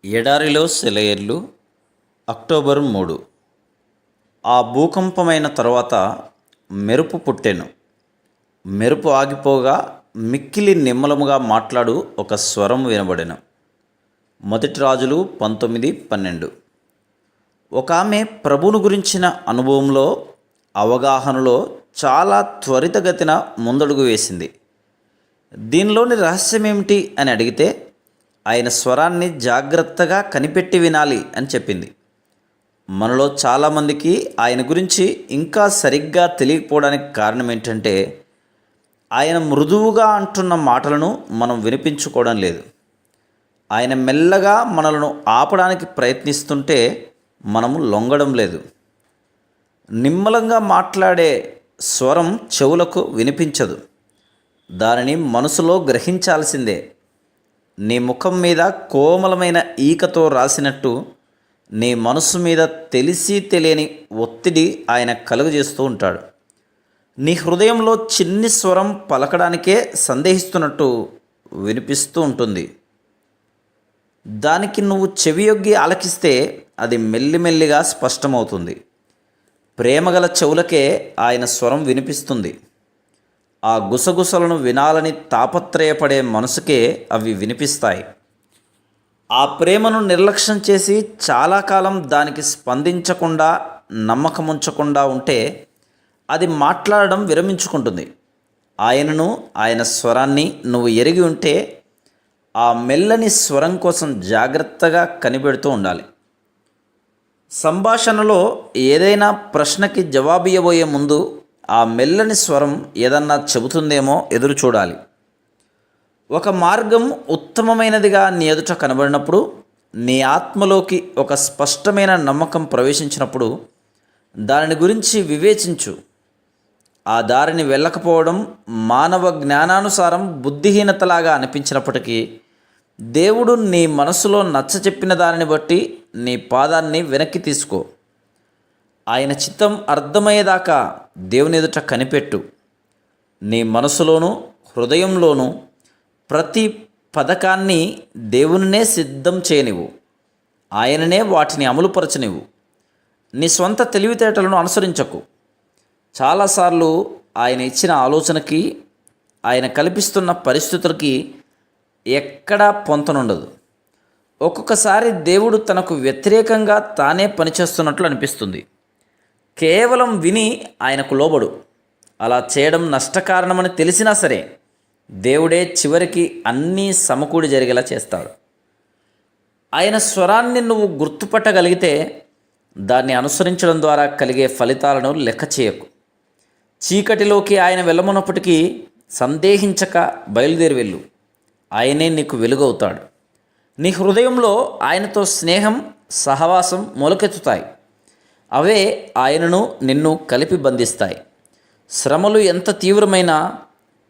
ఎడారిలో సెలయేర్లు అక్టోబర్ 3. ఆ భూకంపమైన తరువాత మెరుపు పుట్టెను. మెరుపు ఆగిపోగా మిక్కిలి నిమ్మలముగా మాట్లాడు ఒక స్వరం వినబడెను. మొదటి రాజులు 19:12. ఒక ఆమె ప్రభువును గురించిన అనుభవంలో, అవగాహనలో చాలా త్వరితగతిన ముందడుగు వేసింది. దీనిలోని రహస్యం ఏమిటి అని అడిగితే, ఆయన స్వరాన్ని జాగ్రత్తగా కనిపెట్టి వినాలి అని చెప్పింది. మనలో చాలామందికి ఆయన గురించి ఇంకా సరిగ్గా తెలియకపోవడానికి కారణం ఏంటంటే, ఆయన మృదువుగా అంటున్న మాటలను మనం వినిపించుకోవడం లేదు. ఆయన మెల్లగా మనలను ఆపడానికి ప్రయత్నిస్తుంటే మనము లొంగడం లేదు. నిమ్మలంగా మాట్లాడే స్వరం చెవులకు వినిపించదు, దానిని మనసులో గ్రహించాల్సిందే. నీ ముఖం మీద కోమలమైన ఈకతో రాసినట్టు నీ మనసు మీద తెలిసి తెలియని ఒత్తిడి ఆయన కలుగజేస్తూ ఉంటాడు. నీ హృదయంలో చిన్ని స్వరం పలకడానికే సందేహిస్తున్నట్టు వినిపిస్తూ ఉంటుంది. దానికి నువ్వు చెవియొగ్గి ఆలకిస్తే అది మెల్లిమెల్లిగా స్పష్టమవుతుంది. ప్రేమగల చెవులకే ఆయన స్వరం వినిపిస్తుంది. ఆ గుసగుసలను వినాలని తాపత్రయపడే మనసుకే అవి వినిపిస్తాయి. ఆ ప్రేమను నిర్లక్ష్యం చేసి చాలా కాలం దానికి స్పందించకుండా, నమ్మకముంచకుండా ఉంటే అది మాట్లాడడం విరమించుకుంటుంది. ఆయనను, ఆయన స్వరాన్ని నువ్వు ఎరిగి ఉంటే ఆ మెల్లని స్వరం కోసం జాగ్రత్తగా కనిపెడుతూ ఉండాలి. సంభాషణలో ఏదైనా ప్రశ్నకి జవాబు ఇవ్వబోయే ముందు ఆ మెల్లని స్వరం ఏదన్నా చెబుతుందేమో ఎదురు చూడాలి. ఒక మార్గం ఉత్తమమైనదిగా నీ ఎదుట కనబడినప్పుడు, నీ ఆత్మలోకి ఒక స్పష్టమైన నమ్మకం ప్రవేశించినప్పుడు దానిని గురించి వివేచించు. ఆ దారిని వెళ్ళకపోవడం మానవ జ్ఞానానుసారం బుద్ధిహీనతలాగా అనిపించినప్పటికీ, దేవుడు నీ మనసులో నచ్చచెప్పిన దానిని బట్టి నీ పాదాన్ని వెనక్కి తీసుకో. ఆయన చిత్తం అర్థమయ్యేదాకా దేవుని ఎదుట కనిపెట్టు. నీ మనసులోనూ హృదయంలోనూ ప్రతి పథకాన్ని దేవునినే సిద్ధం చేయనివ్వు. ఆయననే వాటిని అమలుపరచనివ్వు. నీ స్వంత తెలివితేటలను అనుసరించకు. చాలాసార్లు ఆయన ఇచ్చిన ఆలోచనకి, ఆయన కల్పిస్తున్న పరిస్థితులకి ఎక్కడా పొంతనుండదు. ఒక్కొక్కసారి దేవుడు తనకు వ్యతిరేకంగా తానే పనిచేస్తున్నట్లు అనిపిస్తుంది. కేవలం విని ఆయనకు లోబడు. అలా చేయడం నష్టకారణమని తెలిసినా సరే దేవుడే చివరికి అన్నీ సమకూడి జరిగేలా చేస్తాడు. ఆయన స్వరాన్ని నువ్వు గుర్తుపట్టగలిగితే దాన్ని అనుసరించడం ద్వారా కలిగే ఫలితాలను లెక్క చేయకు. చీకటిలోకి ఆయన వెళ్ళమన్నప్పటికీ సందేహించక బయలుదేరి వెళ్ళు. ఆయనే నీకు వెలుగవుతాడు. నీ హృదయంలో ఆయనతో స్నేహం, సహవాసం మొలకెత్తుతాయి. అవే ఆయనను, నిన్ను కలిపి బంధిస్తాయి. శ్రమలు ఎంత తీవ్రమైనా,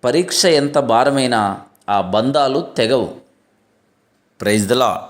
పరీక్ష ఎంత భారమైనా ఆ బంధాలు తెగవు. Praise the lord.